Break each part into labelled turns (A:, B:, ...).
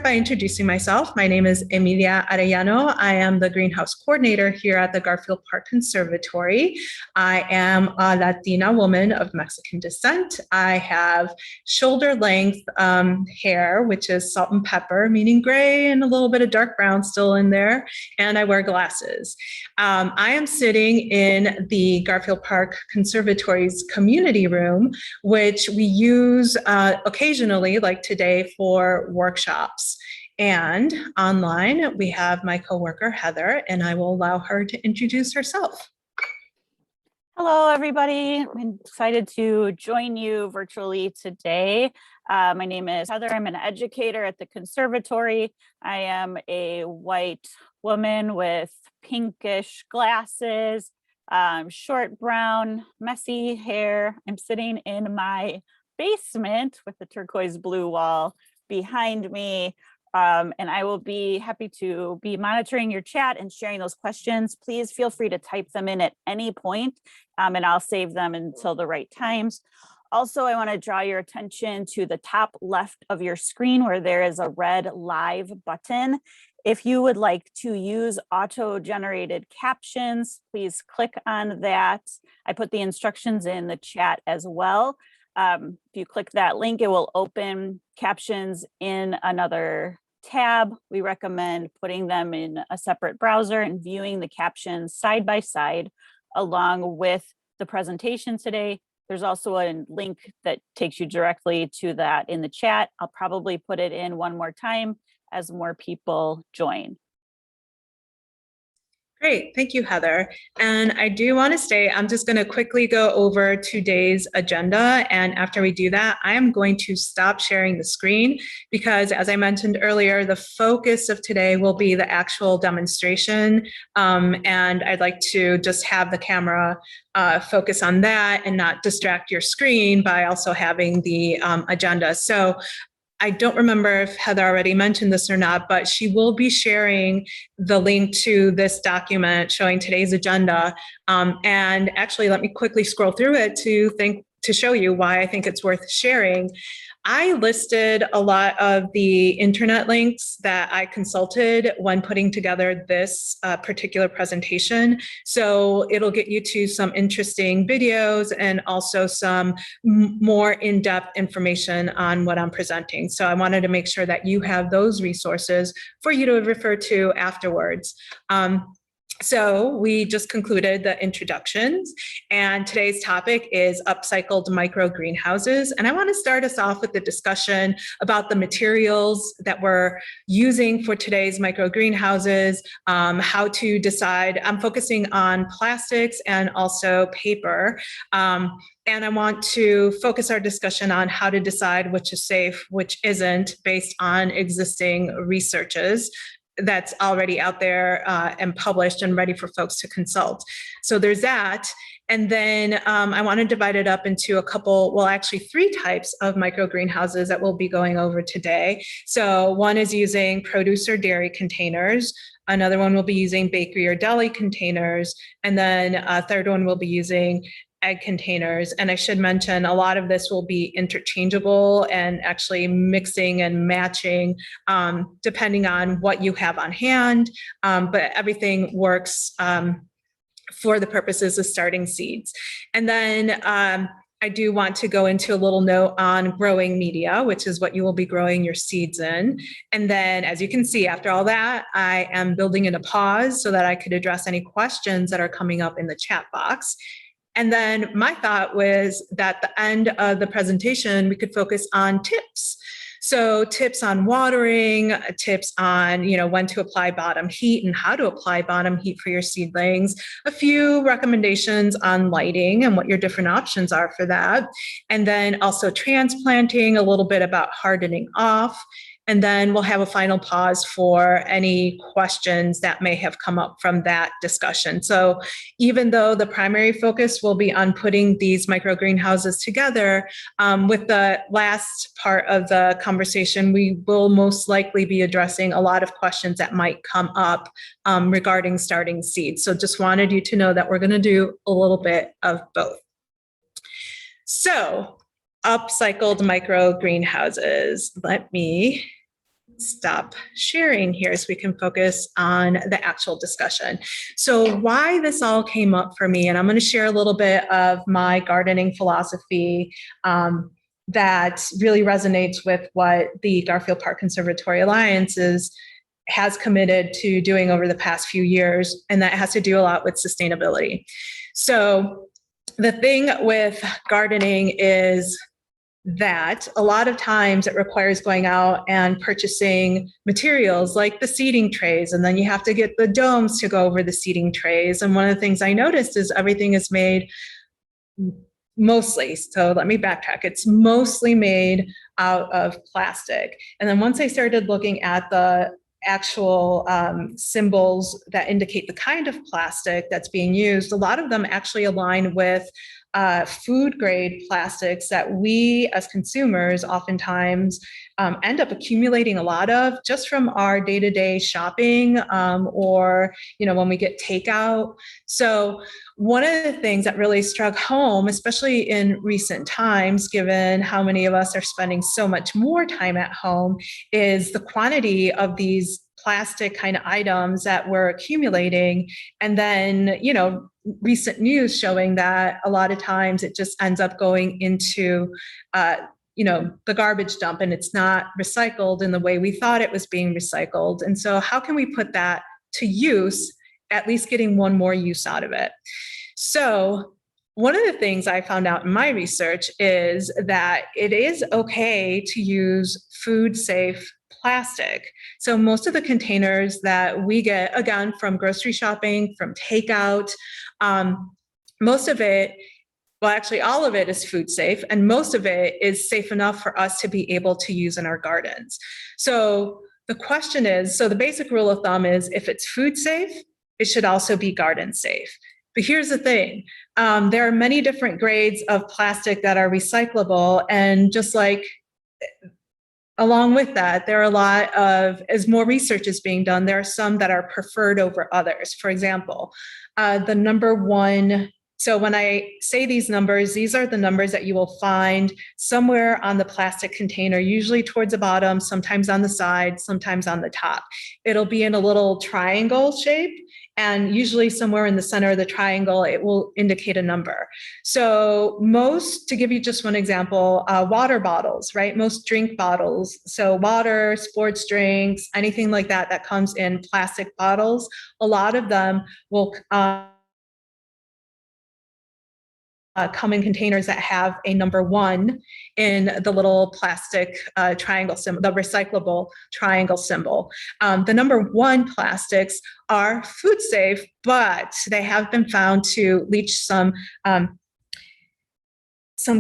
A: by introducing myself. My name is Emilia Arellano. I am the greenhouse coordinator here at the Garfield Park Conservatory. I am a Latina woman of Mexican descent. I have shoulder length hair, which is salt and pepper, meaning gray and a little bit of dark brown still in there. And I wear glasses. I am sitting in the Garfield Park Conservatory's community room, which we use occasionally, like today, for workshops. And online, we have my coworker, Heather, and I will allow her to introduce herself.
B: Hello, everybody. I'm excited to join you virtually today. My name is Heather. I'm an educator at the conservatory. I am a white woman with pinkish glasses, short brown, messy hair. I'm sitting in my basement with the turquoise blue wall behind me. And I will be happy to be monitoring your chat and sharing those questions. Please feel free to type them in at any point, and I'll save them until the right times. Also, I want to draw your attention to the top left of your screen where there is a red live button. If you would like to use auto-generated captions, please click on that. I put the instructions in the chat as well. If you click that link, it will open captions in another tab. We recommend putting them in a separate browser and viewing the captions side by side along with the presentation today. There's also a link that takes you directly to that in the chat. I'll probably put it in one more time as more people join.
A: Great, thank you, Heather. And I do want to say, I'm just going to quickly go over today's agenda. And after we do that, I am going to stop sharing the screen because, as I mentioned earlier, the focus of today will be the actual demonstration. And I'd like to just have the camera focus on that and not distract your screen by also having the agenda. So I don't remember if Heather already mentioned this or not, but she will be sharing the link to this document showing today's agenda. And actually, let me quickly scroll through it to show you why I think it's worth sharing. I listed a lot of the internet links that I consulted when putting together this particular presentation. So it'll get you to some interesting videos and also some more in-depth information on what I'm presenting. So I wanted to make sure that you have those resources for you to refer to afterwards. So we just concluded the introductions, and today's topic is upcycled micro greenhouses. And I want to start us off with the discussion about the materials that we're using for today's micro greenhouses, how to decide. I'm focusing on plastics and also paper. And I want to focus our discussion on how to decide which is safe, which isn't, based on existing researches that's already out there and published and ready for folks to consult. So there's that. And then I want to divide it up into a couple, well, actually 3 types of micro greenhouses that we'll be going over today. So one is using produce or dairy containers. Another one will be using bakery or deli containers. And then a third one will be using egg containers. And I should mention, a lot of this will be interchangeable and actually mixing and matching depending on what you have on hand, but everything works for the purposes of starting seeds. And then I do want to go into a little note on growing media, which is what you will be growing your seeds in. And then, as you can see, after all that, I am building in a pause so that I could address any questions that are coming up in the chat box. And then my thought was that at the end of the presentation, we could focus on tips. So tips on watering, tips on, when to apply bottom heat and how to apply bottom heat for your seedlings, a few recommendations on lighting and what your different options are for that. And then also transplanting, a little bit about hardening off. And then we'll have a final pause for any questions that may have come up from that discussion. So even though the primary focus will be on putting these micro greenhouses together, with the last part of the conversation, we will most likely be addressing a lot of questions that might come up regarding starting seeds. So just wanted you to know that we're going to do a little bit of both. So upcycled micro greenhouses. Let me stop sharing here so we can focus on the actual discussion. So why this all came up for me, and I'm going to share a little bit of my gardening philosophy that really resonates with what the Garfield Park Conservatory Alliance has committed to doing over the past few years, and that has to do a lot with sustainability. So the thing with gardening is that a lot of times it requires going out and purchasing materials like the seeding trays, and then you have to get the domes to go over the seeding trays. And one of the things I noticed is everything is made mostly, so let me backtrack, it's mostly made out of plastic. And then once I started looking at the actual symbols that indicate the kind of plastic that's being used, a lot of them actually align with food grade plastics that we as consumers oftentimes end up accumulating a lot of just from our day-to-day shopping or when we get takeout. So one of the things that really struck home, especially in recent times, given how many of us are spending so much more time at home, is the quantity of these plastic kind of items that we're accumulating. And then, recent news showing that a lot of times it just ends up going into, the garbage dump, and it's not recycled in the way we thought it was being recycled. And so how can we put that to use, at least getting one more use out of it? So one of the things I found out in my research is that it is okay to use food safe plastic. So most of the containers that we get, again, from grocery shopping, from takeout, most of it, well, actually all of it is food safe, and most of it is safe enough for us to be able to use in our gardens. So the question is, so the basic rule of thumb is if it's food safe, it should also be garden safe. But here's the thing, there are many different grades of plastic that are recyclable, and just like along with that, there are a lot of, as more research is being done, there are some that are preferred over others. For example, the number one, so when I say these numbers, these are the numbers that you will find somewhere on the plastic container, usually towards the bottom, sometimes on the side, sometimes on the top. It'll be in a little triangle shape, and usually somewhere in the center of the triangle, it will indicate a number. So most, to give you just one example, water bottles, right? Most drink bottles, so water, sports drinks, anything like that that comes in plastic bottles, a lot of them will come in containers that have a number 1 in the little plastic triangle symbol, the recyclable triangle symbol. The number 1 plastics are food safe, but they have been found to leach some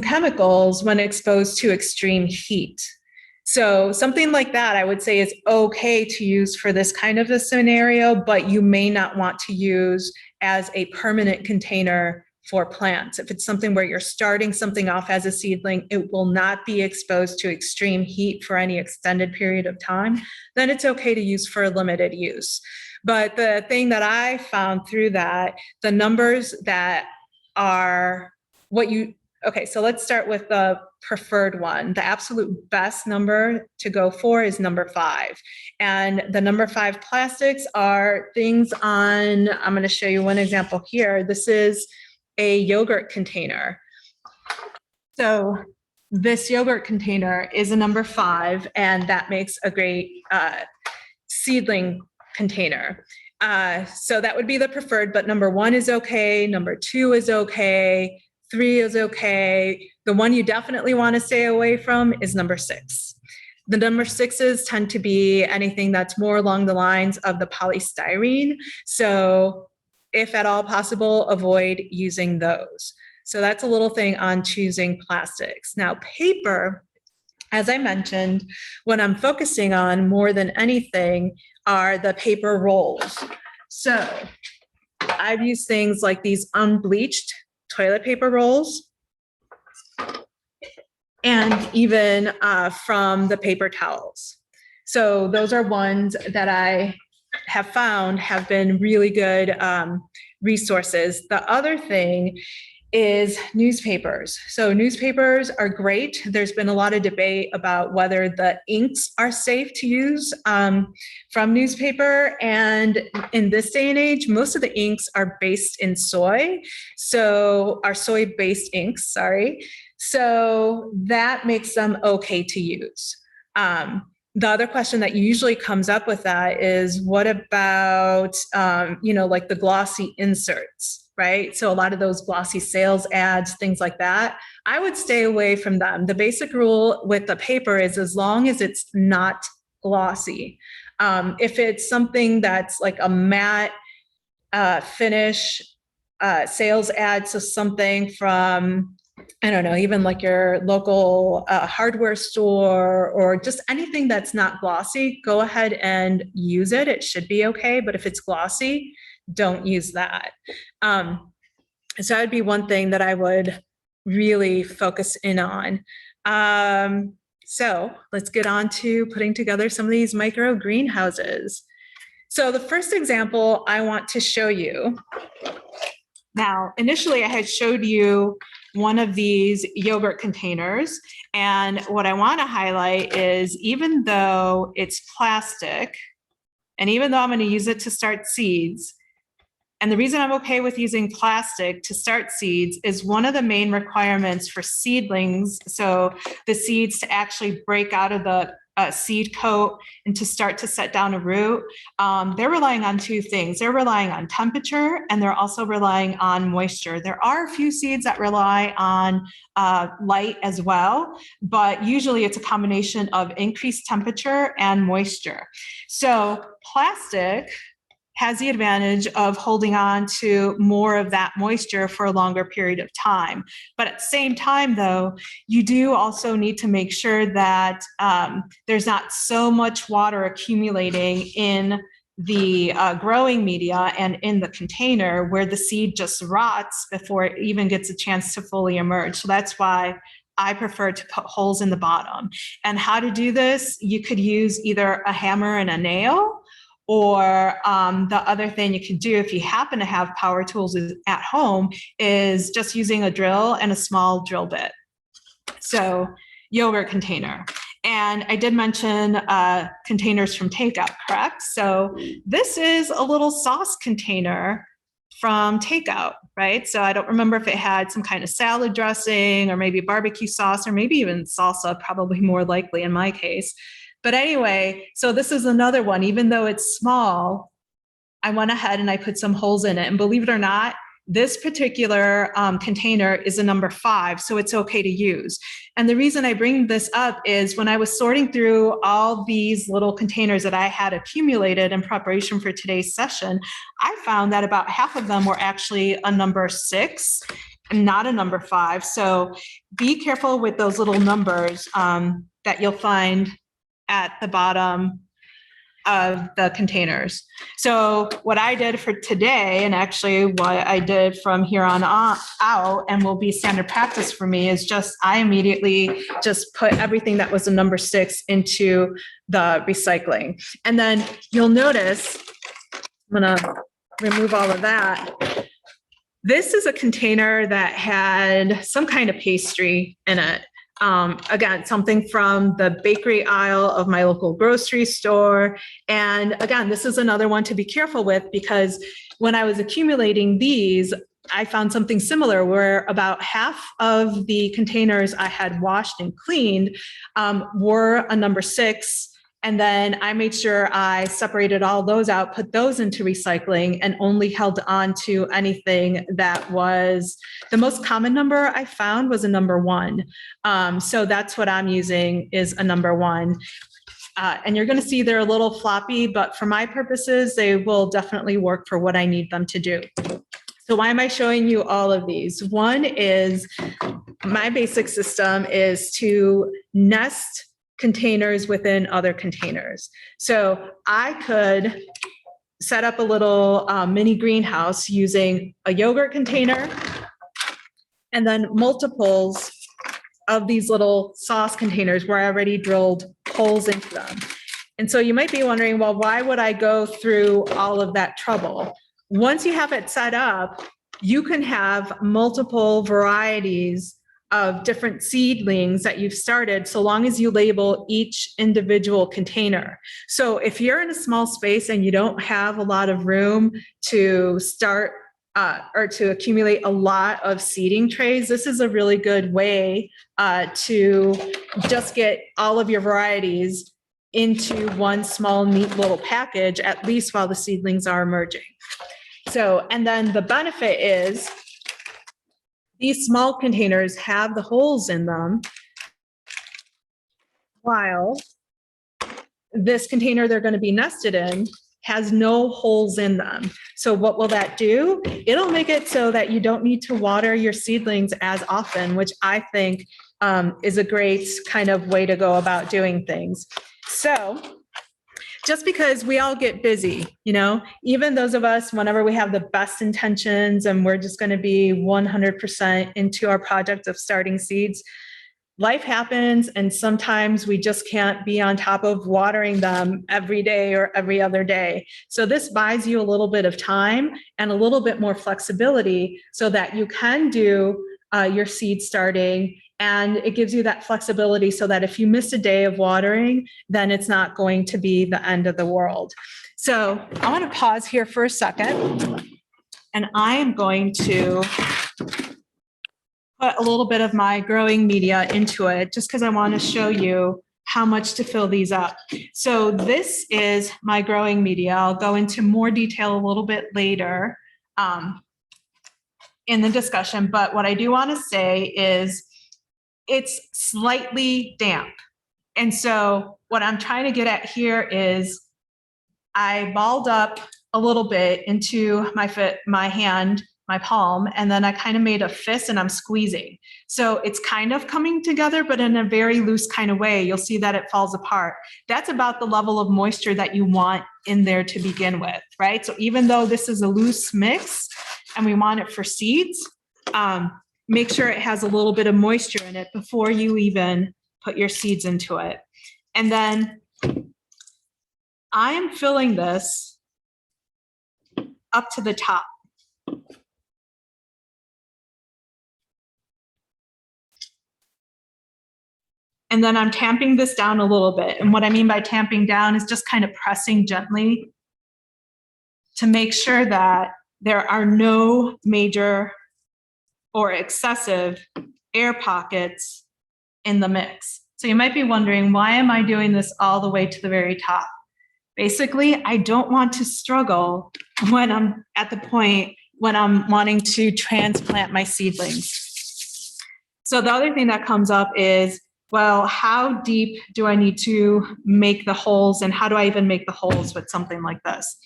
A: chemicals when exposed to extreme heat. So something like that, I would say, is okay to use for this kind of a scenario, but you may not want to use as a permanent container for plants. If it's something where you're starting something off as a seedling, it will not be exposed to extreme heat for any extended period of time, then it's okay to use for limited use. But the thing that I found through that, the numbers that are okay, so let's start with the preferred one. The absolute best number to go for is number 5. And the number 5 plastics are things on, I'm going to show you one example here. This is a yogurt container. So this yogurt container is a number 5, and that makes a great seedling container. So that would be the preferred, but number 1 is okay, number 2 is okay, 3 is okay. The one you definitely want to stay away from is number 6. The number 6s tend to be anything that's more along the lines of the polystyrene. So if at all possible, avoid using those. So that's a little thing on choosing plastics. Now, paper, as I mentioned, what I'm focusing on more than anything are the paper rolls. So I've used things like these unbleached toilet paper rolls, and even from the paper towels. So those are ones that I have found have been really good resources. The other thing is newspapers. So newspapers are great. There's been a lot of debate about whether the inks are safe to use from newspaper. And in this day and age, most of the inks are based in soy. So are soy-based inks, sorry. So that makes them okay to use. The other question that usually comes up with that is, what about, like the glossy inserts? Right? So a lot of those glossy sales ads, things like that, I would stay away from them. The basic rule with the paper is as long as it's not glossy. If it's something that's like a matte finish sales ad, so something from, I don't know, even like your local hardware store or just anything that's not glossy, go ahead and use it. It should be okay. But if it's glossy, don't use that. So that would be one thing that I would really focus in on. So let's get on to putting together some of these micro greenhouses. So the first example I want to show you. Now, initially I had showed you one of these yogurt containers. And what I want to highlight is, even though it's plastic, and even though I'm going to use it to start seeds, and the reason I'm okay with using plastic to start seeds is one of the main requirements for seedlings, so the seeds to actually break out of the seed coat and to start to set down a root, they're relying on two things. They're relying on temperature, and they're also relying on moisture. There are a few seeds that rely on light as well, but usually it's a combination of increased temperature and moisture. So plastic has the advantage of holding on to more of that moisture for a longer period of time. But at the same time, though, you do also need to make sure that there's not so much water accumulating in the growing media and in the container where the seed just rots before it even gets a chance to fully emerge. So that's why I prefer to put holes in the bottom. And how to do this, you could use either a hammer and a nail, or the other thing you can do if you happen to have power tools at home is just using a drill and a small drill bit. So yogurt container. And I did mention containers from takeout, correct? So this is a little sauce container from takeout, right? So I don't remember if it had some kind of salad dressing or maybe barbecue sauce or maybe even salsa, probably more likely in my case. But anyway, so this is another one. Even though it's small, I went ahead and I put some holes in it. And believe it or not, this particular container is a number 5, so it's okay to use. And the reason I bring this up is when I was sorting through all these little containers that I had accumulated in preparation for today's session, I found that about half of them were actually a number 6 and not a number 5. So be careful with those little numbers that you'll find at the bottom of the containers. So what I did for today, and actually what I did from here on out and will be standard practice for me, is I immediately just put everything that was a number 6 into the recycling. And then you'll notice, I'm gonna remove all of that. This is a container that had some kind of pastry in it. Again, something from the bakery aisle of my local grocery store. And again, this is another one to be careful with, because when I was accumulating these, I found something similar where about half of the containers I had washed and cleaned were a number 6. And then I made sure I separated all those out, put those into recycling, and only held on to anything that was the most common number I found was a number 1. So that's what I'm using, is a number 1. And you're going to see they're a little floppy, but for my purposes, they will definitely work for what I need them to do. So why am I showing you all of these? One is my basic system is to nest containers within other containers. So I could set up a little mini greenhouse using a yogurt container and then multiples of these little sauce containers where I already drilled holes into them. And so you might be wondering, well, why would I go through all of that trouble? Once you have it set up, you can have multiple varieties of different seedlings that you've started, so long as you label each individual container. So if you're in a small space and you don't have a lot of room to start or to accumulate a lot of seeding trays, this is a really good way to just get all of your varieties into one small, neat little package, at least while the seedlings are emerging. So, and then the benefit is these small containers have the holes in them, while this container they're going to be nested in has no holes in them. So what will that do? It'll make it so that you don't need to water your seedlings as often, which I think is a great kind of way to go about doing things. So just because we all get busy, you know, even those of us, whenever we have the best intentions and we're just going to be 100% into our project of starting seeds, life happens, and sometimes we just can't be on top of watering them every day or every other day. So this buys you a little bit of time and a little bit more flexibility so that you can do your seed starting, and it gives you that flexibility so that if you miss a day of watering, then it's not going to be the end of the world. So I want to pause here for a second, and I am going to put a little bit of my growing media into it just because I want to show you how much to fill these up. So this is my growing media. I'll go into more detail a little bit later in the discussion, but what I do want to say is it's slightly damp. And so what I'm trying to get at here is I balled up a little bit into my hand, my palm, and then I kind of made a fist and I'm squeezing. So it's kind of coming together, but in a very loose kind of way. You'll see that it falls apart. That's about the level of moisture that you want in there to begin with, right? So even though this is a loose mix and we want it for seeds, make sure it has a little bit of moisture in it before you even put your seeds into it. And then I am filling this up to the top. And then I'm tamping this down a little bit. And what I mean by tamping down is just kind of pressing gently to make sure that there are no major or excessive air pockets in the mix. So you might be wondering, why am I doing this all the way to the very top? Basically, I don't want to struggle when I'm at the point when I'm wanting to transplant my seedlings. So the other thing that comes up is, well, how deep do I need to make the holes, and how do I even make the holes with something like this?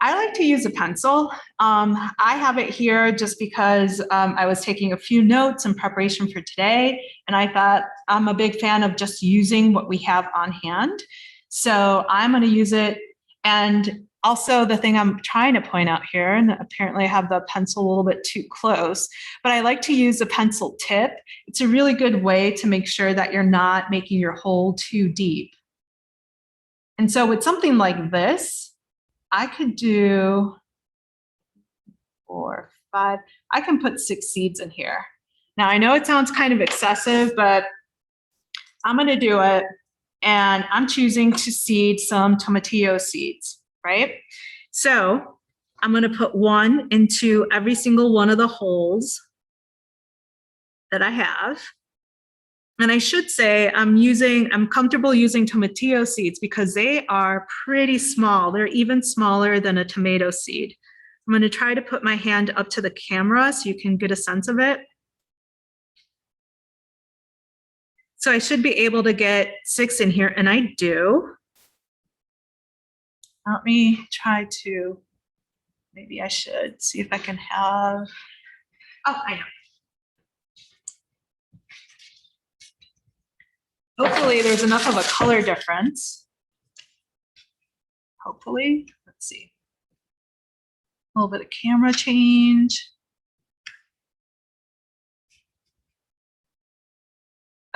A: I like to use a pencil. I have it here just because I was taking a few notes in preparation for today, and I thought I'm a big fan of just using what we have on hand. So I'm going to use it. And also the thing I'm trying to point out here, and apparently I have the pencil a little bit too close, but I like to use a pencil tip. It's a really good way to make sure that you're not making your hole too deep. And so with something like this, I could do 4, 5, I can put 6 seeds in here. Now I know it sounds kind of excessive, but I'm going to do it. And I'm choosing to seed some tomatillo seeds, right? So I'm going to put 1 into every single one of the holes that I have. And I should say I'm comfortable using tomatillo seeds because they are pretty small. They're even smaller than a tomato seed. I'm going to try to put my hand up to the camera so you can get a sense of it. So I should be able to get 6 in here, and I do. Let me try to, maybe I should see if I can have, oh, I know. Hopefully there's enough of a color difference. Hopefully, let's see. A little bit of camera change.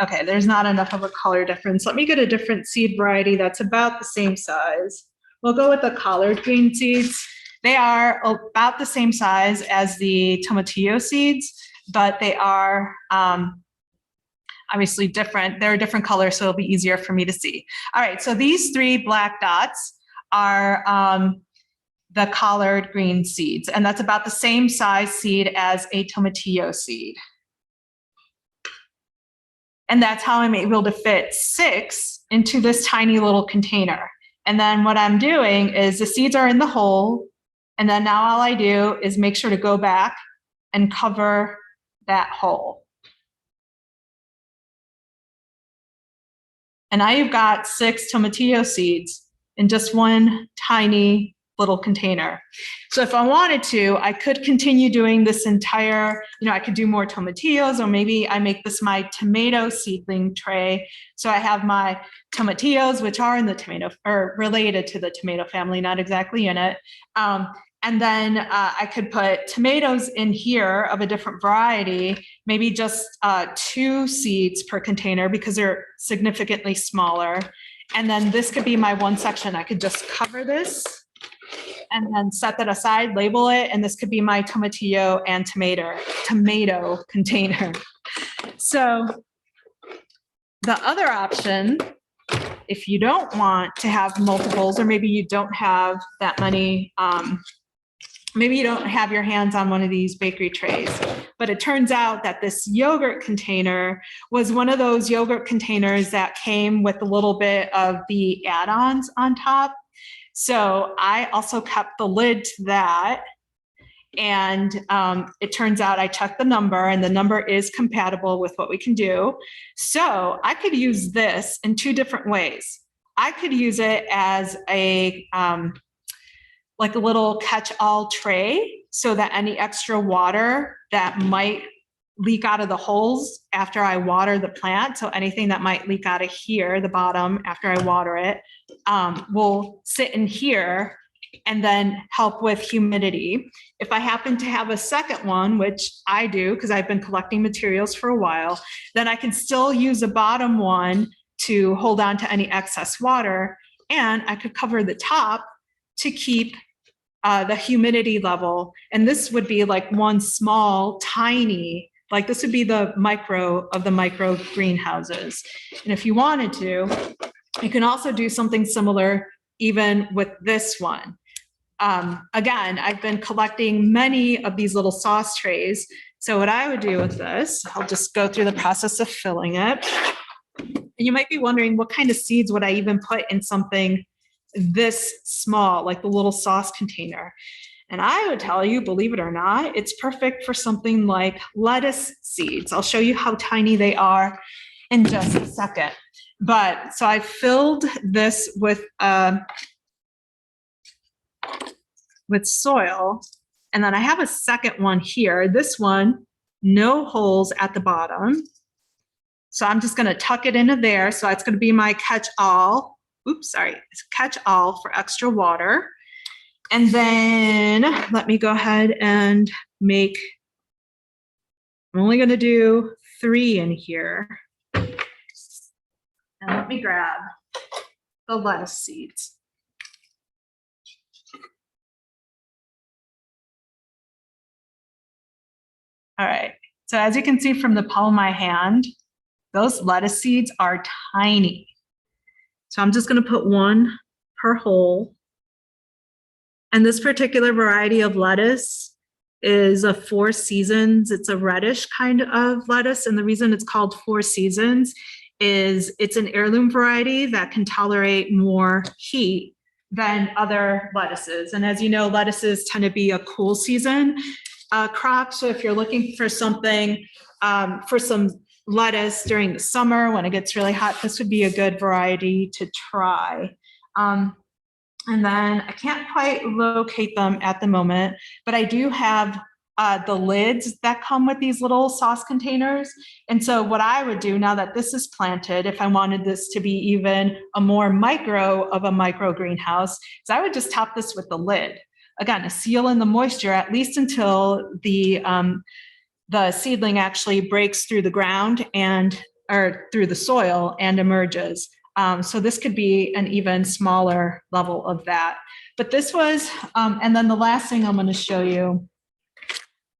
A: Okay, there's not enough of a color difference. Let me get a different seed variety that's about the same size. We'll go with the collard green seeds. They are about the same size as the tomatillo seeds, but they are obviously different. They're a different color, so it'll be easier for me to see. All right, so these 3 black dots are the collard green seeds, and that's about the same size seed as a tomatillo seed. And that's how I'm able to fit 6 into this tiny little container. And then what I'm doing is the seeds are in the hole, and then now all I do is make sure to go back and cover that hole. And now you've got 6 tomatillo seeds in just one tiny little container. So if I wanted to, I could continue doing this entire, I could do more tomatillos, or maybe I make this my tomato seedling tray. So I have my tomatillos, which are in the tomato, or related to the tomato family, not exactly in it. And then I could put tomatoes in here of a different variety, maybe just 2 seeds per container because they're significantly smaller. And then this could be my one section. I could just cover this and then set that aside, label it, and this could be my tomatillo and tomato container. So the other option, if you don't want to have multiples, or maybe you don't have that many, maybe you don't have your hands on one of these bakery trays, but it turns out that this yogurt container was one of those yogurt containers that came with a little bit of the add-ons on top. So I also kept the lid to that. And it turns out I checked the number, and the number is compatible with what we can do. So I could use this in 2 different ways. I could use it as a like a little catch-all tray, so that any extra water that might leak out of the holes after I water the plant, so anything that might leak out of here, the bottom, after I water it, will sit in here and then help with humidity. If I happen to have a second one, which I do because I've been collecting materials for a while, then I can still use the bottom one to hold on to any excess water, and I could cover the top to keep the humidity level. And this would be like one small, tiny, like this would be the micro of the micro greenhouses. And if you wanted to, you can also do something similar even with this one. Again, I've been collecting many of these little sauce trays. So what I would do with this, I'll just go through the process of filling it. And you might be wondering, what kind of seeds would I even put in something this small, like the little sauce container? And I would tell you, believe it or not, it's perfect for something like lettuce seeds. I'll show you how tiny they are in just a second. But so I filled this with soil, and then I have a second one here. This one, no holes at the bottom. So I'm just going to tuck it into there. So it's going to be my catch-all. Oops, sorry, it's catch-all for extra water. And then let me go ahead and make, I'm only going to do 3 in here. And let me grab the lettuce seeds. All right, so as you can see from the palm of my hand, those lettuce seeds are tiny. So I'm just going to put 1 per hole. And this particular variety of lettuce is a 4 Seasons. It's a reddish kind of lettuce. And the reason it's called 4 Seasons is it's an heirloom variety that can tolerate more heat than other lettuces. And as you know, lettuces tend to be a cool season crop. So if you're looking for something, for some lettuce during the summer when it gets really hot, this would be a good variety to try. And then I can't quite locate them at the moment, but I do have the lids that come with these little sauce containers. And so what I would do now that this is planted, if I wanted this to be even a more micro of a micro greenhouse, is I would just top this with the lid. Again, to seal in the moisture, at least until the seedling actually breaks through the ground or through the soil and emerges. So this could be an even smaller level of that. But this was, and then the last thing I'm going to show you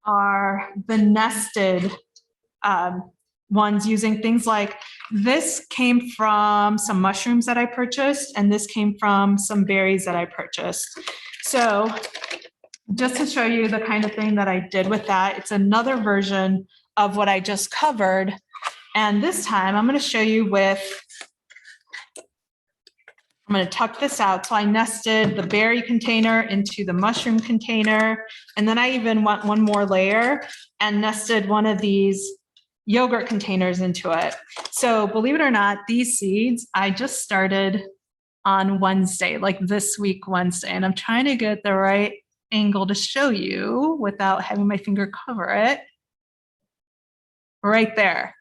A: are the nested ones using things like, this came from some mushrooms that I purchased, and this came from some berries that I purchased. So just to show you the kind of thing that I did with that, it's another version of what I just covered. And this time I'm going to show you with, I'm going to tuck this out. So I nested the berry container into the mushroom container. And then I even went one more layer and nested one of these yogurt containers into it. So believe it or not, these seeds I just started on Wednesday, like this week, Wednesday. And I'm trying to get the right angle to show you without having my finger cover it. Right there.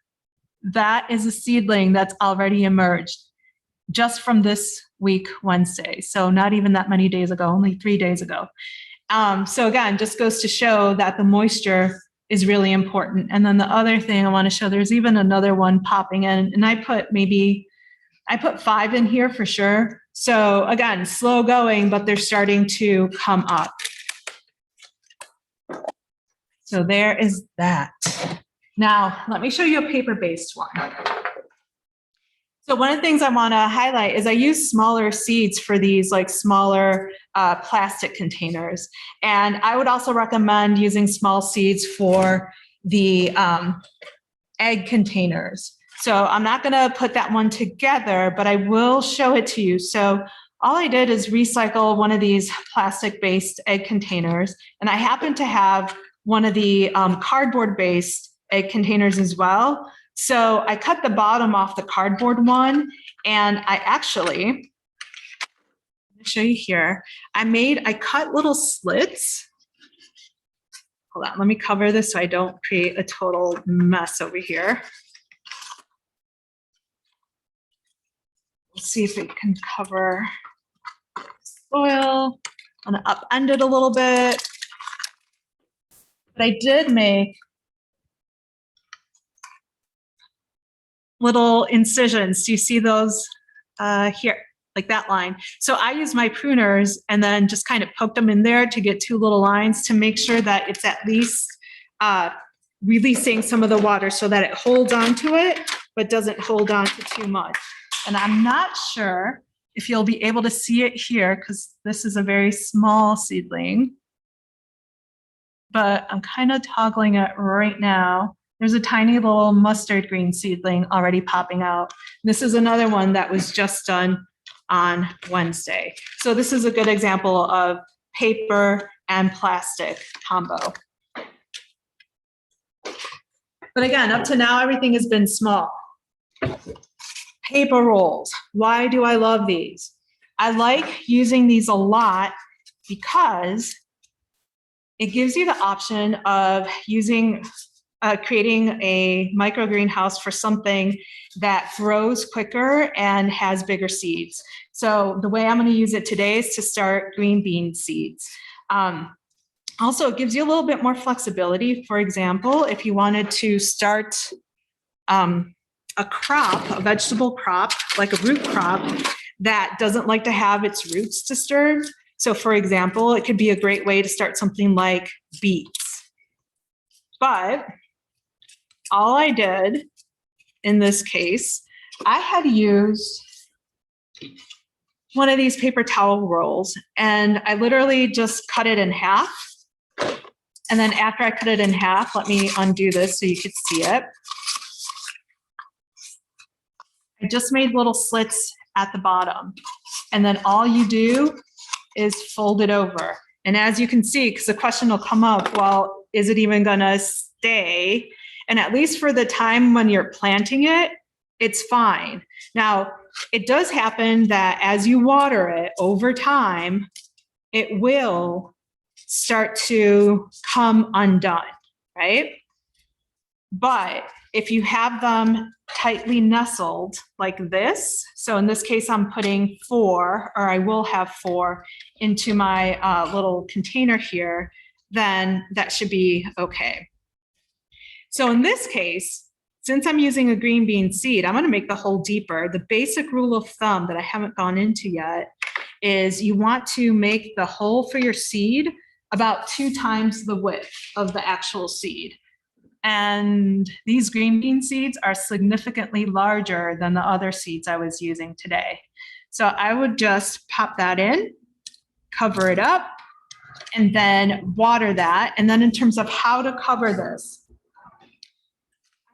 A: That is a seedling that's already emerged just from this week, Wednesday. So not even that many days ago, only 3 days ago. So again, just goes to show that the moisture is really important. And then the other thing I want to show, there's even another one popping in, and I put 5 in here for sure. So again, slow going, but they're starting to come up. So there is that. Now, let me show you a paper-based one. So one of the things I want to highlight is I use smaller seeds for these, like smaller plastic containers. And I would also recommend using small seeds for the egg containers. So I'm not going to put that one together, but I will show it to you. So all I did is recycle one of these plastic-based egg containers, and I happen to have one of the cardboard-based egg containers as well. So I cut the bottom off the cardboard one, and I actually, I'll show you here, I cut little slits. Hold on, let me cover this so I don't create a total mess over here. Let's see if it can cover soil. I'm gonna upend it a little bit. But I did make little incisions. Do you see those here, like that line? So I use my pruners and then just kind of poke them in there to get 2 little lines to make sure that it's at least releasing some of the water so that it holds onto it, but doesn't hold on to too much. And I'm not sure if you'll be able to see it here because this is a very small seedling, but I'm kind of toggling it right now. There's a tiny little mustard green seedling already popping out. This is another one that was just done on Wednesday. So this is a good example of paper and plastic combo. But again, up to now, everything has been small. Paper rolls. Why do I love these? I like using these a lot because it gives you the option of using creating a micro greenhouse for something that grows quicker and has bigger seeds. So the way I'm going to use it today is to start green bean seeds. Also, it gives you a little bit more flexibility. For example, if you wanted to start a crop, a vegetable crop, like a root crop that doesn't like to have its roots disturbed. So for example, it could be a great way to start something like beets. But all I did in this case, I had used one of these paper towel rolls and I literally just cut it in half. And then after I cut it in half, let me undo this so you could see it. I just made little slits at the bottom. And then all you do is fold it over. And as you can see, because the question will come up, well, is it even gonna stay? And at least for the time when you're planting it, it's fine. Now, it does happen that as you water it over time, it will start to come undone, right? But if you have them tightly nestled like this, so in this case, I'm putting 4, or I will have 4 into my little container here, then that should be okay. So in this case, since I'm using a green bean seed, I'm going to make the hole deeper. The basic rule of thumb that I haven't gone into yet is you want to make the hole for your seed about 2 times the width of the actual seed. And these green bean seeds are significantly larger than the other seeds I was using today. So I would just pop that in, cover it up, and then water that. And then in terms of how to cover this,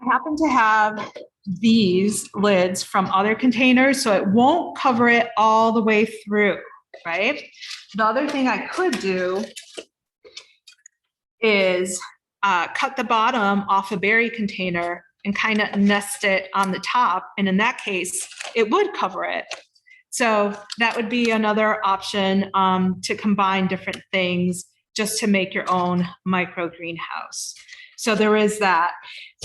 A: I happen to have these lids from other containers, so it won't cover it all the way through, right? The other thing I could do is cut the bottom off a berry container and kind of nest it on the top. And in that case, it would cover it. So that would be another option to combine different things just to make your own micro greenhouse. So there is that.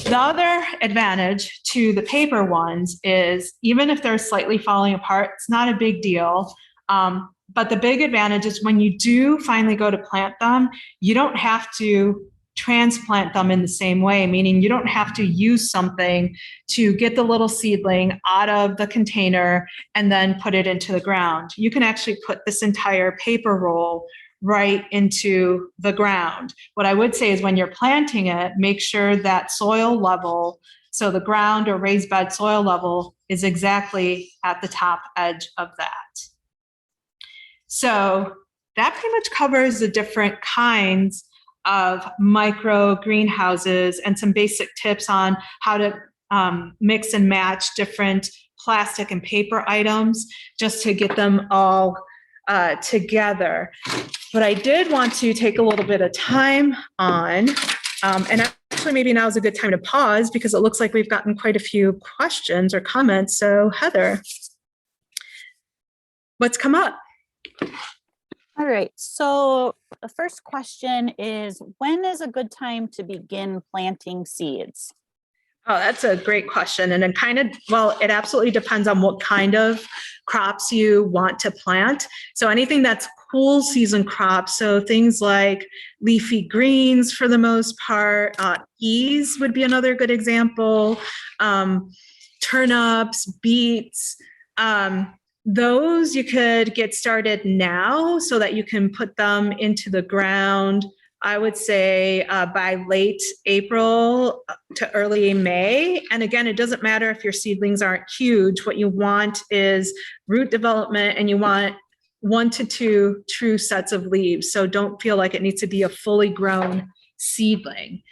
A: The other advantage to the paper ones is even if they're slightly falling apart, it's not a big deal. But the big advantage is when you do finally go to plant them, you don't have to transplant them in the same way, meaning you don't have to use something to get the little seedling out of the container and then put it into the ground. You can actually put this entire paper roll right into the ground. What I would say is when you're planting it, make sure that soil level, so the ground or raised bed soil level, is exactly at the top edge of that. So that pretty much covers the different kinds of micro greenhouses and some basic tips on how to mix and match different plastic and paper items just to get them all together. But I did want to take a little bit of time on, and actually maybe now is a good time to pause because it looks like we've gotten quite a few questions or comments. So Heather, what's come up?
B: All right, so the first question is, when is a good time to begin planting seeds?
A: Oh, that's a great question. And it absolutely depends on what kind of crops you want to plant. So anything that's cool season crops, so things like leafy greens for the most part, peas would be another good example, turnips, beets, those you could get started now so that you can put them into the ground, I would say by late April to early May. And again, it doesn't matter if your seedlings aren't huge. What you want is root development, and you want 1 to 2 true sets of leaves. So don't feel like it needs to be a fully grown seedling.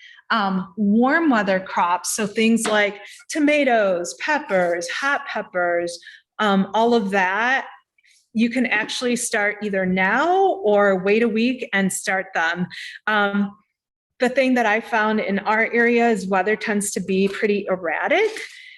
A: Warm weather crops, so things like tomatoes, peppers, hot peppers, all of that, you can actually start either now or wait a week and start them. The thing that I found in our area is weather tends to be pretty erratic.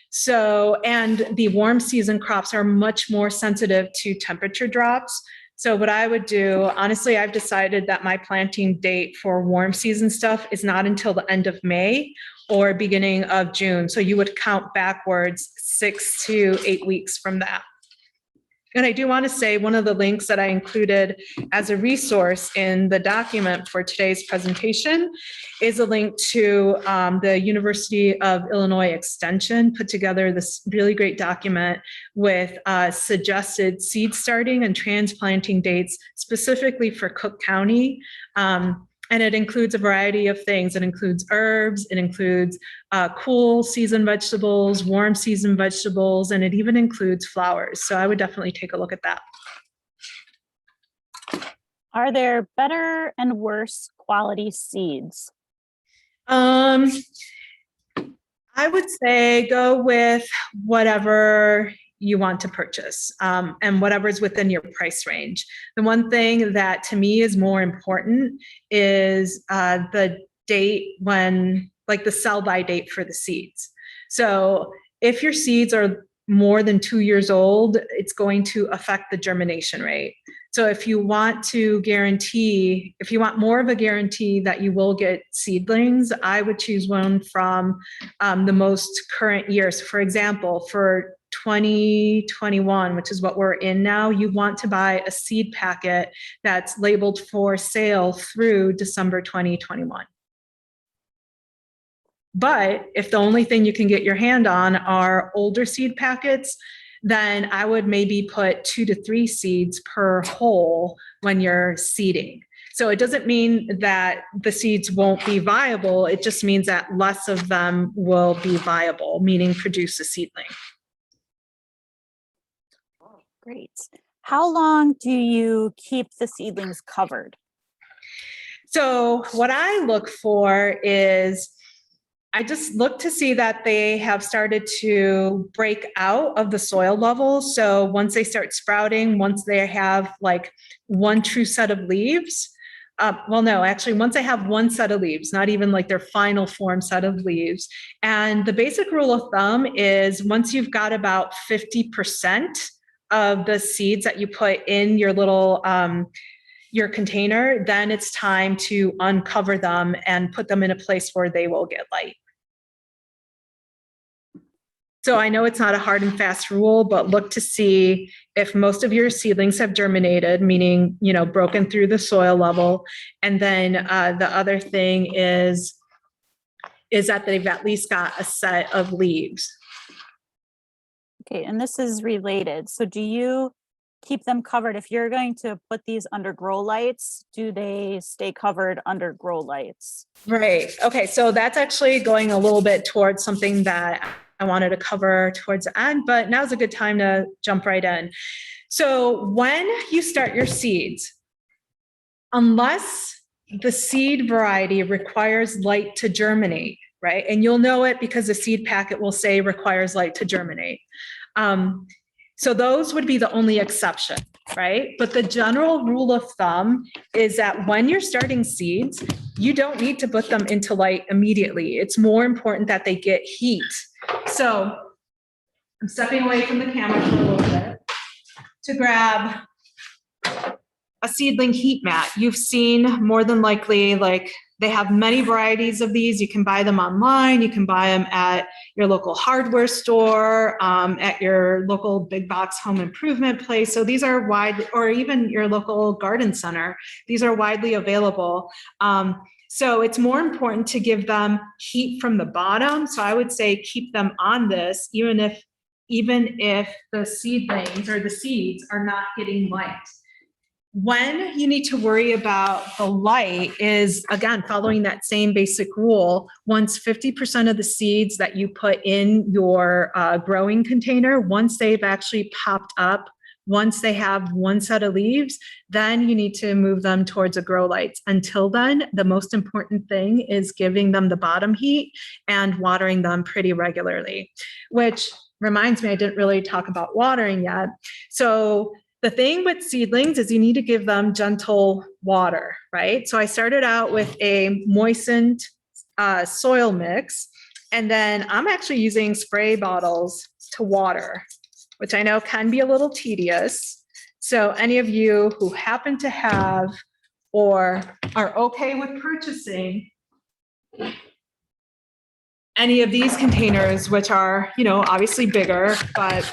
A: So, and the warm season crops are much more sensitive to temperature drops. So what I would do, honestly, I've decided that my planting date for warm season stuff is not until the end of May or beginning of June. So you would count backwards 6 to 8 weeks from that. And I do want to say one of the links that I included as a resource in the document for today's presentation is a link to the University of Illinois Extension put together this really great document with suggested seed starting and transplanting dates specifically for Cook County. And it includes a variety of things. It includes herbs, it includes cool season vegetables, warm season vegetables, and it even includes flowers. So I would definitely take a look at that.
B: Are there better and worse quality seeds?
A: I would say go with whatever you want to purchase and whatever's within your price range. The one thing that to me is more important is the date when, like the sell by date for the seeds. So if your seeds are more than 2 years old, it's going to affect the germination rate. So if you want more of a guarantee that you will get seedlings, I would choose one from the most current year. So for example, for 2021, which is what we're in now, you want to buy a seed packet that's labeled for sale through December 2021. But if the only thing you can get your hand on are older seed packets, then I would maybe put 2 to 3 seeds per hole when you're seeding. So it doesn't mean that the seeds won't be viable. It just means that less of them will be viable, meaning produce a seedling.
B: Great. How long do you keep the seedlings covered?
A: So what I look for is, I just look to see that they have started to break out of the soil level. So once they start sprouting, once they have like one true set of leaves, well, no, actually, once they have one set of leaves, not even like their final form set of leaves. And the basic rule of thumb is once you've got about 50% of the seeds that you put in your little your container, then it's time to uncover them and put them in a place where they will get light. So I know it's not a hard and fast rule, but look to see if most of your seedlings have germinated, meaning, you know, broken through the soil level. And then the other thing is that they've at least got a set of leaves.
B: Okay, and this is related. So do you keep them covered? If you're going to put these under grow lights, do they stay covered under grow lights?
A: Right. Okay. So that's actually going a little bit towards something that I wanted to cover towards the end, but now's a good time to jump right in. So when you start your seeds, unless the seed variety requires light to germinate, right? And you'll know it because the seed packet will say requires light to germinate. So those would be the only exception, right? But the general rule of thumb is that when you're starting seeds, you don't need to put them into light immediately. It's more important that they get heat. So I'm stepping away from the camera for a little bit to grab a seedling heat mat. You've seen more than likely, like they have many varieties of these. You can buy them online. You can buy them at your local hardware store, at your local big box home improvement place. So these are wide, or even your local garden center. These are widely available. So it's more important to give them heat from the bottom. So I would say keep them on this, even if the seedlings or the seeds are not getting light. When you need to worry about the light is, again, following that same basic rule. Once 50% of the seeds that you put in your growing container, once they've actually popped up, once they have one set of leaves, then you need to move them towards a grow lights. Until then, the most important thing is giving them the bottom heat and watering them pretty regularly, which reminds me, I didn't really talk about watering yet. So the thing with seedlings is you need to give them gentle water, right? So I started out with a moistened soil mix, and then I'm actually using spray bottles to water, which I know can be a little tedious. So any of you who happen to have or are okay with purchasing any of these containers, which are, you know, obviously bigger, but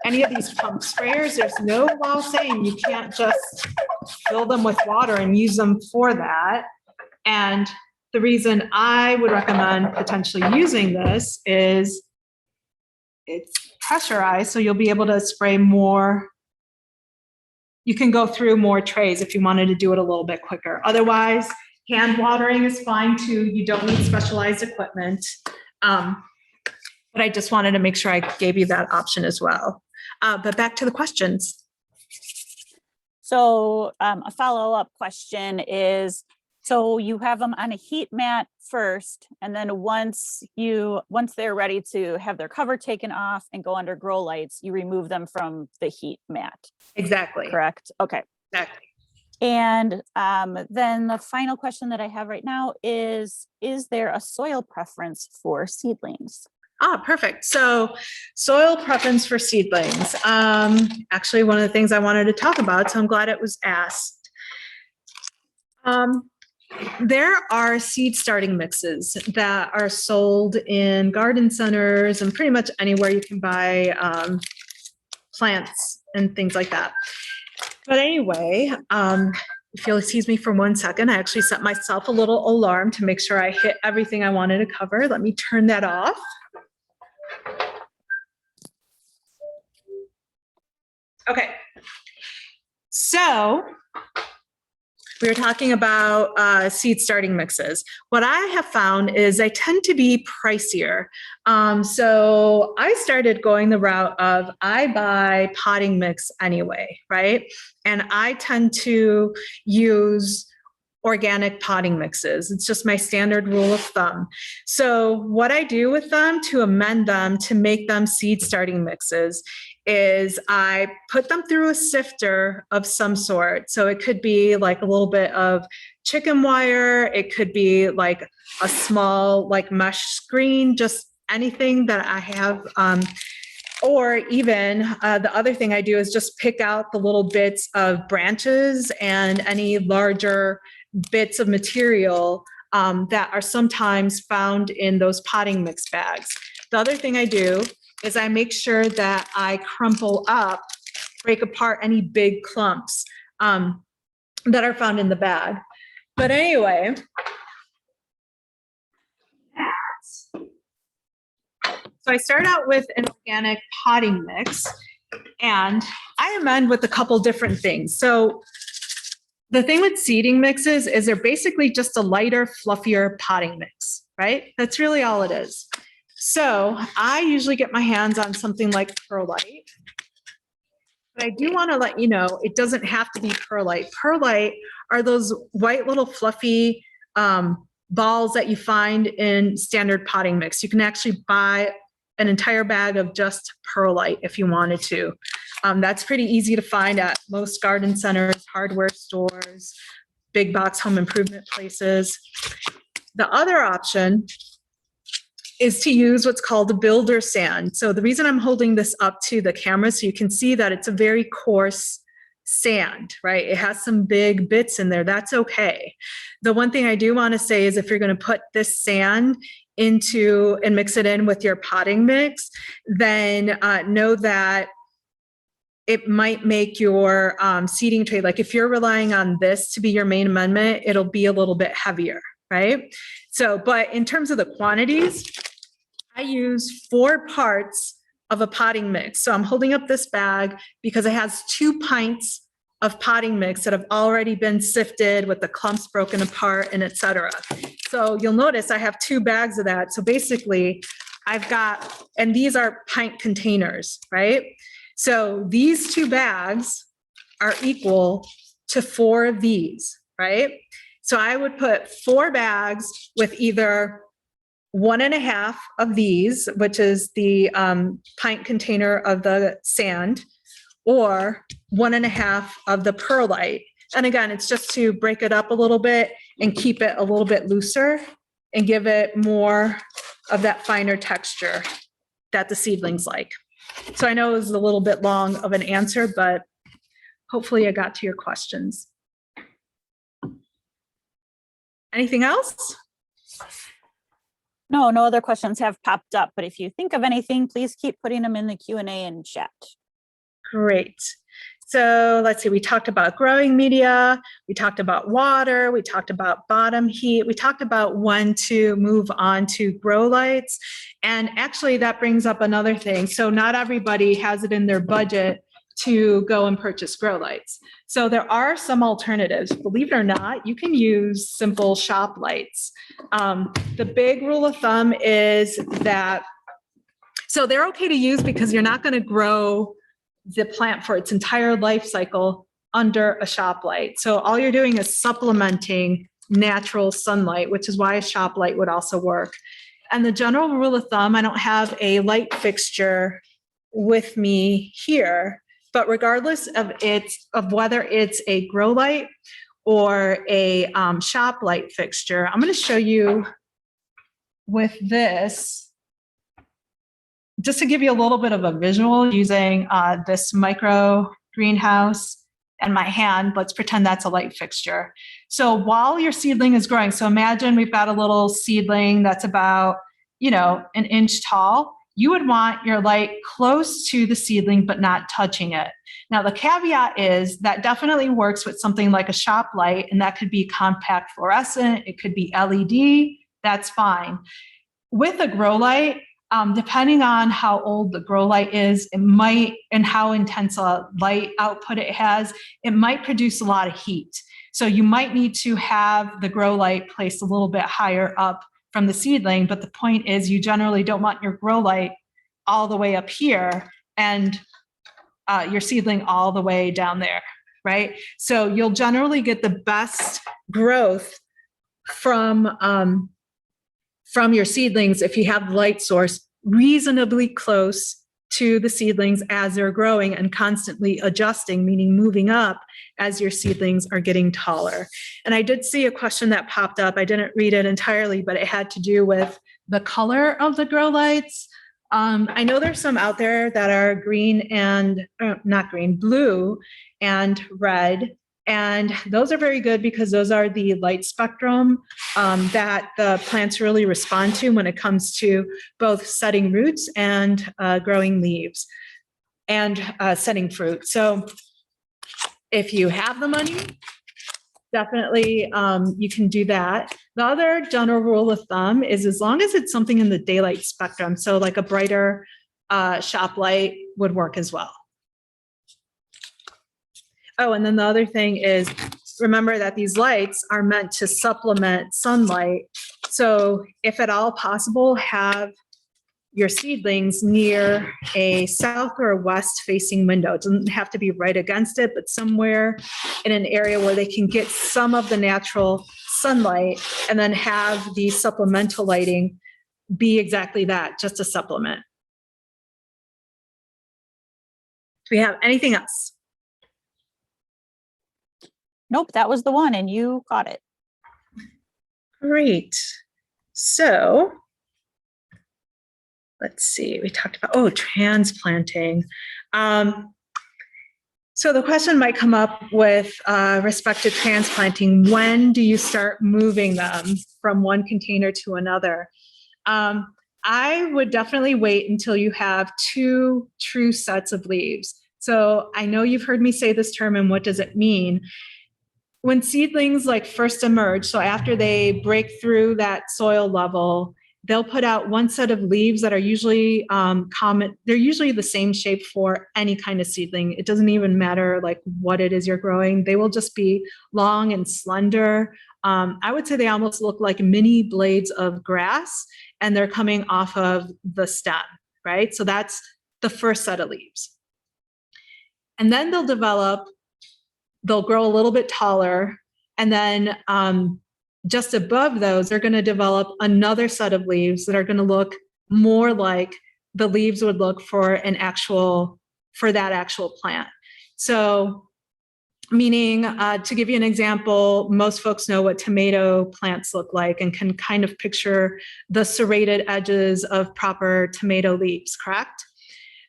A: any of these pump sprayers, there's no law saying you can't just fill them with water and use them for that. And the reason I would recommend potentially using this is it's pressurized, so you'll be able to spray more. You can go through more trays if you wanted to do it a little bit quicker. Otherwise, hand watering is fine too. You don't need specialized equipment. But I just wanted to make sure I gave you that option as well. But back to the questions.
B: So a follow-up question is, so you have them on a heat mat first, and then once they're ready to have their cover taken off and go under grow lights, you remove them from the heat mat.
A: Exactly.
B: Correct? Okay.
A: Exactly.
B: And then the final question that I have right now is there a soil preference for seedlings?
A: Perfect. So soil preference for seedlings. Actually, one of the things I wanted to talk about, so I'm glad it was asked. There are seed starting mixes that are sold in garden centers and pretty much anywhere you can buy plants and things like that. But anyway, If you'll excuse me for 1 second, I actually set myself a little alarm to make sure I hit everything I wanted to cover. Let me turn that off. Okay. So we were talking about seed starting mixes. What I have found is they tend to be pricier. So I started going the route of I buy potting mix anyway, right? And I tend to use organic potting mixes. It's just my standard rule of thumb. So what I do with them to amend them to make them seed starting mixes is I put them through a sifter of some sort. So it could be like a little bit of chicken wire. It could be like a small like mesh screen, just anything that I have. Or even the other thing I do is just pick out the little bits of branches and any larger bits of material that are sometimes found in those potting mix bags. The other thing I do is I make sure that I crumple up, break apart any big clumps that are found in the bag. But anyway, so I start out with an organic potting mix, and I amend with a couple different things. So the thing with seeding mixes is they're basically just a lighter, fluffier potting mix, right? That's really all it is. So I usually get my hands on something like perlite. But I do want to let you know, it doesn't have to be perlite. Perlite are those white little fluffy balls that you find in standard potting mix. You can actually buy an entire bag of just perlite if you wanted to. That's pretty easy to find at most garden centers, hardware stores, big box home improvement places. The other option is to use what's called a builder sand. So the reason I'm holding this up to the camera so you can see that it's a very coarse sand, right? It has some big bits in there. That's okay. The one thing I do want to say is if you're going to put this sand into and mix it in with your potting mix, then know that it might make your seeding tray, like if you're relying on this to be your main amendment, it'll be a little bit heavier, right? So, but in terms of the quantities, I use 4 parts of a potting mix. So I'm holding up this bag because it has 2 pints of potting mix that have already been sifted with the clumps broken apart and etc. So you'll notice I have 2 bags of that. So basically I've got, and these are pint containers, right? So these 2 bags are equal to 4 of these, right? So I would put 4 bags with either 1.5 of these, which is the pint container of the sand, or 1.5 of the perlite. And again, it's just to break it up a little bit and keep it a little bit looser and give it more of that finer texture that the seedlings like. So I know it was a little bit long of an answer, but hopefully I got to your questions. Anything else?
B: No other questions have popped up, but if you think of anything, please keep putting them in the Q&A and chat.
A: Great. So let's see, we talked about growing media, we talked about water, we talked about bottom heat, we talked about when to move on to grow lights. And actually that brings up another thing. So not everybody has it in their budget to go and purchase grow lights. So there are some alternatives. Believe it or not, you can use simple shop lights. The big rule of thumb is that, so they're okay to use because you're not going to grow the plant for its entire life cycle under a shop light. So all you're doing is supplementing natural sunlight, which is why a shop light would also work. And the general rule of thumb, I don't have a light fixture with me here, but regardless of whether it's a grow light or a shop light fixture, I'm going to show you with this, just to give you a little bit of a visual using this micro greenhouse and my hand. Let's pretend that's a light fixture. So while your seedling is growing, so imagine we've got a little seedling that's about, 1 inch tall. you would want your light close to the seedling, but not touching it. Now, the caveat is that definitely works with something like a shop light, and that could be compact fluorescent, it could be LED, that's fine. With a grow light, depending on how old the grow light is, it might, and how intense a light output it has, it might produce a lot of heat. So you might need to have the grow light placed a little bit higher up from the seedling, but the point is you generally don't want your grow light all the way up here and your seedling all the way down there, right? So you'll generally get the best growth from your seedlings if you have the light source reasonably close to the seedlings as they're growing and constantly adjusting, meaning moving up as your seedlings are getting taller. And I did see a question that popped up. I didn't read it entirely, but it had to do with the color of the grow lights. I know there's some out there that are green and not green, blue and red. And those are very good because those are the light spectrum that the plants really respond to when it comes to both setting roots and growing leaves and setting fruit. So if you have the money, definitely you can do that. The other general rule of thumb is as long as it's something in the daylight spectrum, so like a brighter shop light would work as well. Oh, and then the other thing is, remember that these lights are meant to supplement sunlight. So if at all possible, have your seedlings near a south or a west facing window. It doesn't have to be right against it, but somewhere in an area where they can get some of the natural sunlight, and then have the supplemental lighting be exactly that, just a supplement. Do we have anything else?
B: Nope, that was the one, and you got it.
A: Great. So let's see, we talked about, transplanting. So the question might come up with respect to transplanting. When do you start moving them from one container to another? I would definitely wait until you have two true sets of leaves. So I know you've heard me say this term, and what does it mean? When seedlings like first emerge, so after they break through that soil level, they'll put out one set of leaves that are usually common. They're usually the same shape for any kind of seedling. It doesn't even matter like what it is you're growing. They will just be long and slender. I would say they almost look like mini blades of grass, and they're coming off of the stem, right? So that's the first set of leaves. And then they'll grow a little bit taller, and then just above those, they're going to develop another set of leaves that are going to look more like the leaves would look for that actual plant. So meaning, to give you an example, most folks know what tomato plants look like and can kind of picture the serrated edges of proper tomato leaves, correct?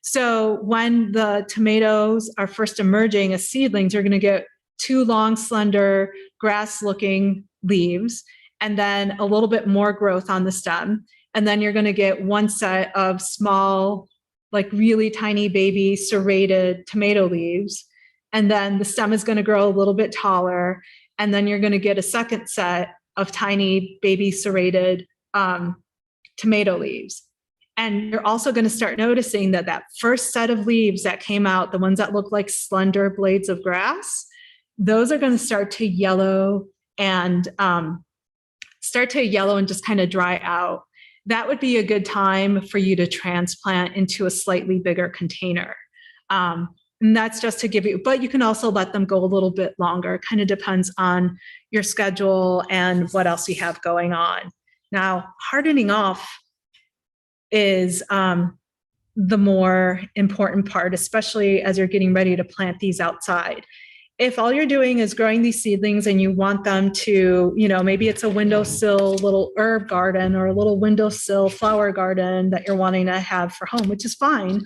A: So when the tomatoes are first emerging as seedlings, you're going to get two long, slender, grass-looking leaves, and then a little bit more growth on the stem. And then you're going to get one set of small, like really tiny baby serrated tomato leaves. And then the stem is going to grow a little bit taller. And then you're going to get a second set of tiny baby serrated tomato leaves. And you're also going to start noticing that first set of leaves that came out, the ones that look like slender blades of grass, those are going to start to yellow and just kind of dry out. That would be a good time for you to transplant into a slightly bigger container. And that's just to give you, but you can also let them go a little bit longer. It kind of depends on your schedule and what else you have going on. Now, hardening off is the more important part, especially as you're getting ready to plant these outside. If all you're doing is growing these seedlings and you want them to, maybe it's a windowsill little herb garden or a little windowsill flower garden that you're wanting to have for home, which is fine.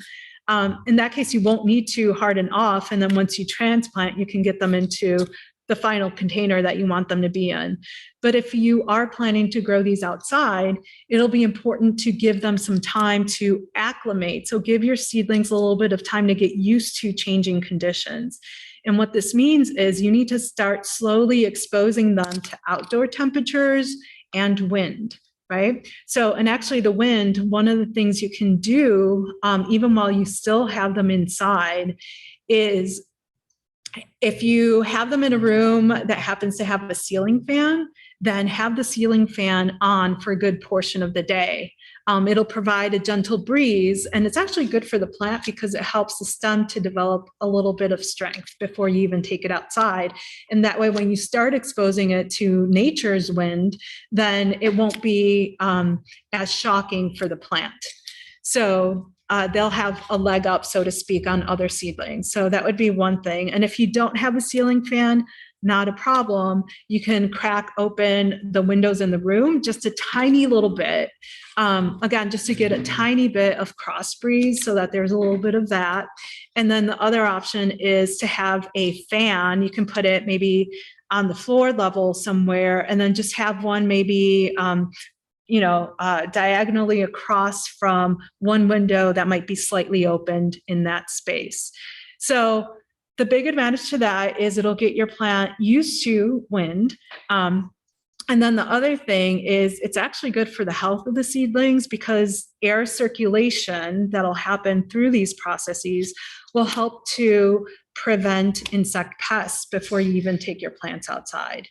A: In that case, you won't need to harden off. And then once you transplant, you can get them into the final container that you want them to be in. But if you are planning to grow these outside, it'll be important to give them some time to acclimate. So give your seedlings a little bit of time to get used to changing conditions. And what this means is you need to start slowly exposing them to outdoor temperatures and wind, right? So, and actually the wind, one of the things you can do, even while you still have them inside, is if you have them in a room that happens to have a ceiling fan, then have the ceiling fan on for a good portion of the day. It'll provide a gentle breeze, and it's actually good for the plant because it helps the stem to develop a little bit of strength before you even take it outside. And that way, when you start exposing it to nature's wind, then it won't be as shocking for the plant. So they'll have a leg up, so to speak, on other seedlings. So that would be one thing. And if you don't have a ceiling fan, not a problem. You can crack open the windows in the room just a tiny little bit. Again, just to get a tiny bit of cross breeze so that there's a little bit of that. And then the other option is to have a fan. You can put it maybe on the floor level somewhere, and then just have one maybe diagonally across from one window that might be slightly opened in that space. So the big advantage to that is it'll get your plant used to wind. And then the other thing is it's actually good for the health of the seedlings because air circulation that'll happen through these processes will help to prevent insect pests before you even take your plants outside.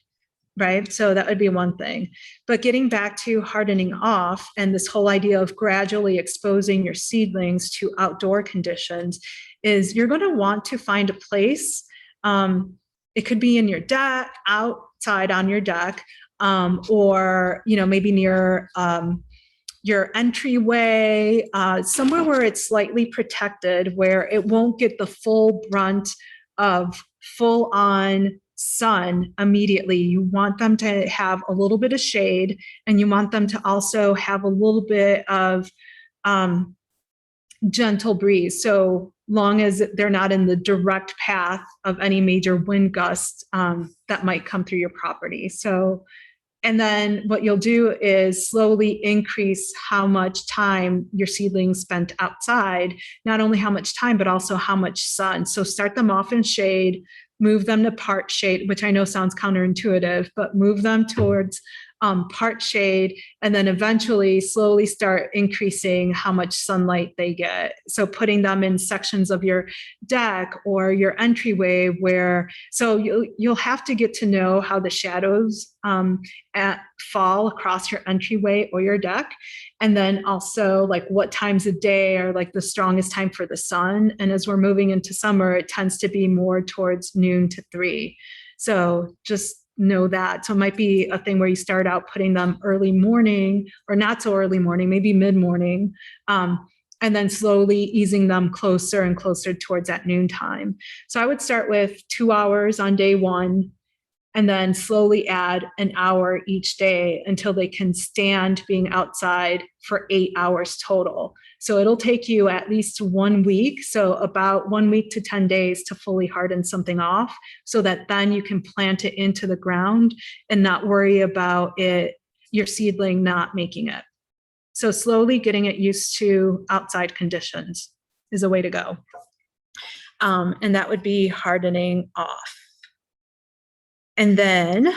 A: Right? So that would be one thing. But getting back to hardening off and this whole idea of gradually exposing your seedlings to outdoor conditions is you're going to want to find a place. It could be in your deck, outside on your deck, or, maybe near your entryway, somewhere where it's slightly protected, where it won't get the full brunt of full-on sun immediately. You want them to have a little bit of shade, and you want them to also have a little bit of gentle breeze. So long as they're not in the direct path of any major wind gusts that might come through your property. So, and then what you'll do is slowly increase how much time your seedlings spent outside, not only how much time, but also how much sun. So start them off in shade, move them to part shade, which I know sounds counterintuitive, but move them towards part shade, and then eventually slowly start increasing how much sunlight they get. So putting them in sections of your deck or your entryway so you'll have to get to know how the shadows fall across your entryway or your deck. And then also like what times of day are like the strongest time for the sun. And as we're moving into summer, it tends to be more towards noon to 3. So just know that. So it might be a thing where you start out putting them early morning or not so early morning, maybe mid-morning, and then slowly easing them closer and closer towards that noon time. So I would start with 2 hours on day 1, and then slowly add an hour each day until they can stand being outside for 8 hours total. So it'll take you at least 1 week, so about 1 week to 10 days to fully harden something off, so that then you can plant it into the ground and not worry about your seedling not making it. So slowly getting it used to outside conditions is a way to go. And that would be hardening off. And then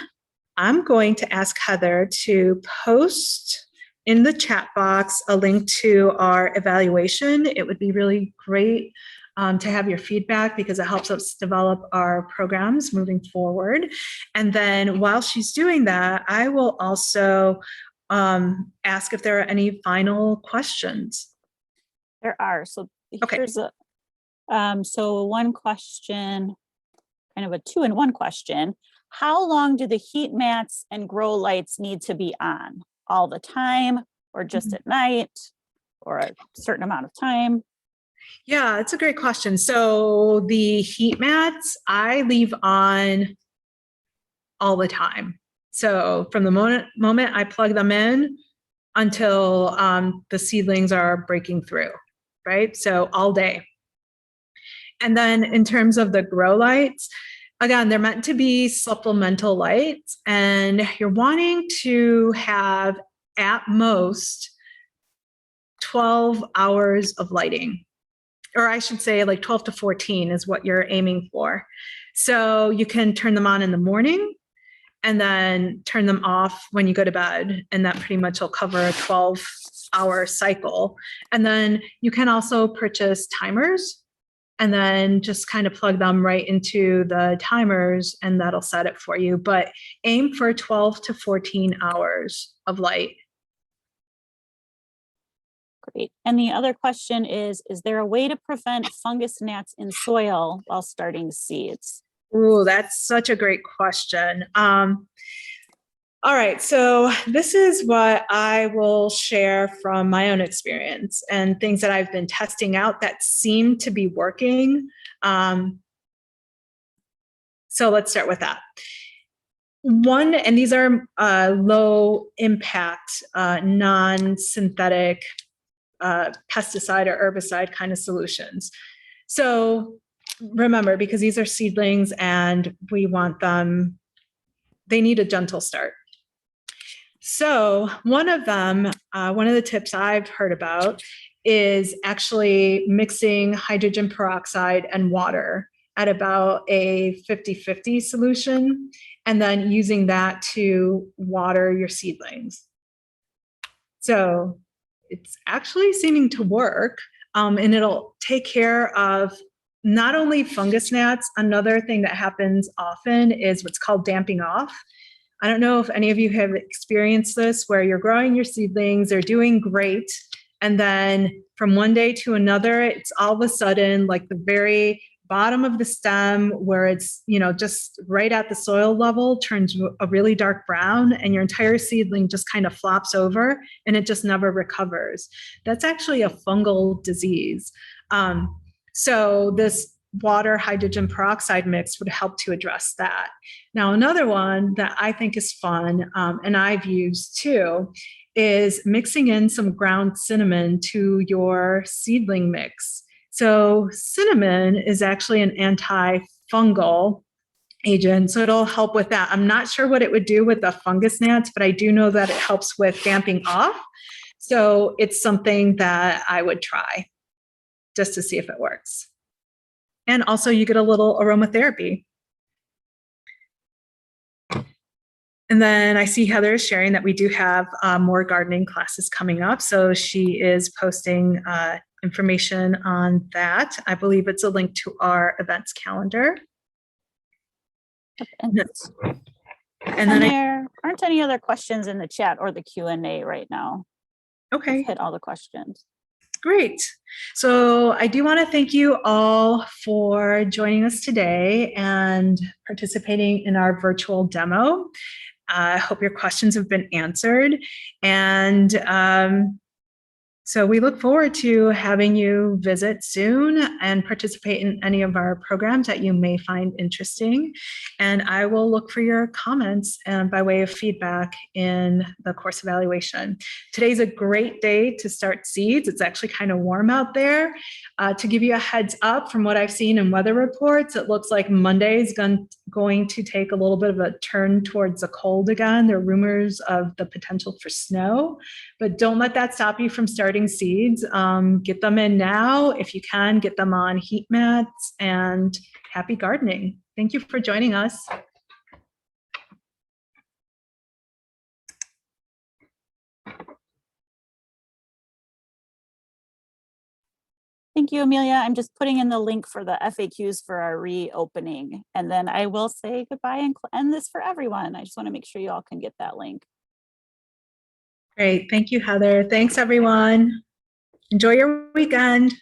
A: I'm going to ask Heather to post in the chat box a link to our evaluation. It would be really great to have your feedback because it helps us develop our programs moving forward. And then while she's doing that, I will also ask if there are any final questions.
B: There are. So
A: Okay.
B: Here's so one question, kind of a 2-in-1 question. How long do the heat mats and grow lights need to be on? All the time, or just at night, or a certain amount of time?
A: Yeah, it's a great question. So the heat mats, I leave on all the time. So from the moment I plug them in until the seedlings are breaking through, right? So all day. And then in terms of the grow lights, Again, they're meant to be supplemental lights, and you're wanting to have at most 12 hours of lighting, or I should say like 12 to 14 is what you're aiming for. So you can turn them on in the morning and then turn them off when you go to bed, and that pretty much will cover a 12-hour cycle. And then you can also purchase timers and then just kind of plug them right into the timers, and that'll set it for you. But aim for 12 to 14 hours of light.
B: Great. And the other question is there a way to prevent fungus gnats in soil while starting seeds?
A: Ooh, that's such a great question. All right, so this is what I will share from my own experience and things that I've been testing out that seem to be working. So let's start with that. One, and these are low impact, non-synthetic pesticide or herbicide kind of solutions. So remember, because these are seedlings and we want them, they need a gentle start. So one of them, one of the tips I've heard about is actually mixing hydrogen peroxide and water at about a 50-50 solution, and then using that to water your seedlings. So it's actually seeming to work, and it'll take care of not only fungus gnats. Another thing that happens often is what's called damping off. I don't know if any of you have experienced this, where you're growing your seedlings, they're doing great, and then from one day to another, it's all of a sudden like the very bottom of the stem, where it's, you know, just right at the soil level, turns a really dark brown, and your entire seedling just kind of flops over and it just never recovers. That's actually a fungal disease. So this water hydrogen peroxide mix would help to address that. Now, another one that I think is fun, and I've used too, is mixing in some ground cinnamon to your seedling mix. So cinnamon is actually an antifungal agent, so it'll help with that. I'm not sure what it would do with the fungus gnats, but I do know that it helps with damping off. So it's something that I would try just to see if it works. And also you get a little aromatherapy. And then I see Heather is sharing that we do have more gardening classes coming up. So she is posting information on that. I believe it's a link to our events calendar.
B: And then there aren't any other questions in the chat or the Q&A right now.
A: Okay.
B: We've hit all the questions.
A: Great. So I do want to thank you all for joining us today and participating in our virtual demo. I hope your questions have been answered. And so we look forward to having you visit soon and participate in any of our programs that you may find interesting. And I will look for your comments by way of feedback in the course evaluation. Today's a great day to start seeds. It's actually kind of warm out there. To give you a heads up, from what I've seen in weather reports, it looks like Monday is going to take a little bit of a turn towards the cold again. There are rumors of the potential for snow, but don't let that stop you from starting seeds. Get them in now. If you can, get them on heat mats, and happy gardening. Thank you for joining us.
B: Thank you, Amelia. I'm just putting in the link for the FAQs for our reopening, and then I will say goodbye and end this for everyone. I just want to make sure you all can get that link.
A: Great. Thank you, Heather. Thanks, everyone. Enjoy your weekend.